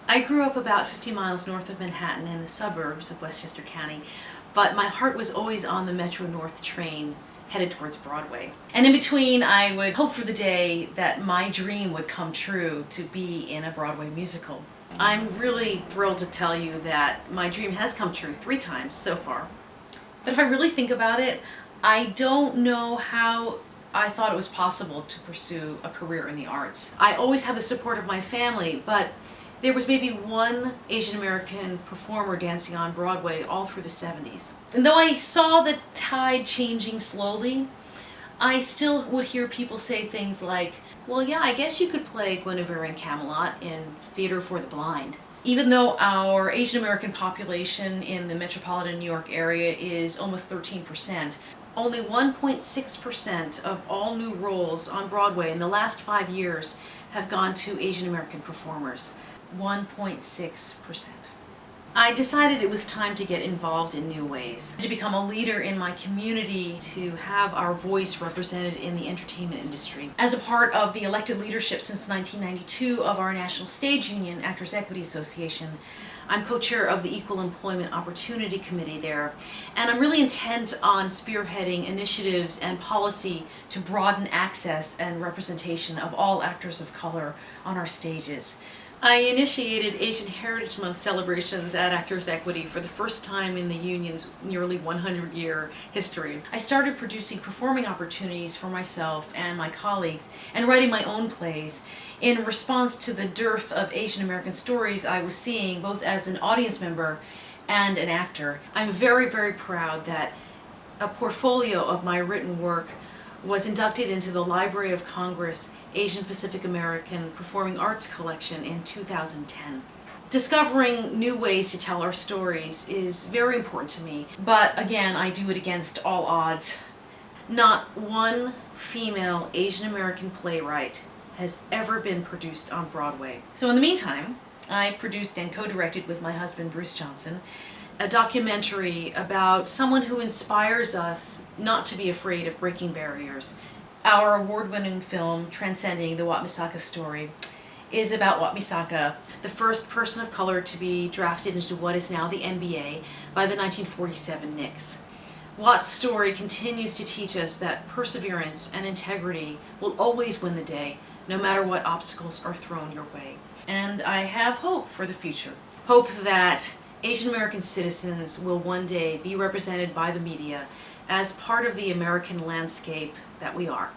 I grew up about 50 miles north of Manhattan in the suburbs of Westchester County, but my heart was always on the Metro North train headed towards Broadway. And in between, I would hope for the day that my dream would come true to be in a Broadway musical. I'm really thrilled to tell you that my dream has come true 3 times so far. But if I really think about it, I don't know how I thought it was possible to pursue a career in the arts. I always had the support of my family, but there was maybe one Asian American performer dancing on Broadway all through the 70s. And though I saw the tide changing slowly, I still would hear people say things like, well, yeah, I guess you could play Guinevere in Camelot in Theater for the Blind. Even though our Asian American population in the metropolitan New York area is almost 13%, only 1.6% of all new roles on Broadway in the last 5 years have gone to Asian American performers. 1.6%. I decided it was time to get involved in new ways, to become a leader in my community, to have our voice represented in the entertainment industry. As a part of the elected leadership since 1992 of our National Stage Union, Actors Equity Association, I'm co-chair of the Equal Employment Opportunity Committee there, and I'm really intent on spearheading initiatives and policy to broaden access and representation of all actors of color on our stages. I initiated Asian Heritage Month celebrations at Actors Equity for the first time in the union's nearly 100-year history. I started producing performing opportunities for myself and my colleagues and writing my own plays in response to the dearth of Asian American stories I was seeing both as an audience member and an actor. I'm very, very proud that a portfolio of my written work was inducted into the Library of Congress Asian Pacific American Performing Arts Collection in 2010. Discovering new ways to tell our stories is very important to me, but again, I do it against all odds. Not one female Asian American playwright has ever been produced on Broadway. So in the meantime, I produced and co-directed with my husband Bruce Johnson a documentary about someone who inspires us not to be afraid of breaking barriers. Our award-winning film, Transcending the Wat Misaka Story, is about Wat Misaka, the first person of color to be drafted into what is now the NBA by the 1947 Knicks. Wat's story continues to teach us that perseverance and integrity will always win the day, no matter what obstacles are thrown your way. And I have hope for the future. Hope that Asian American citizens will one day be represented by the media as part of the American landscape that we are.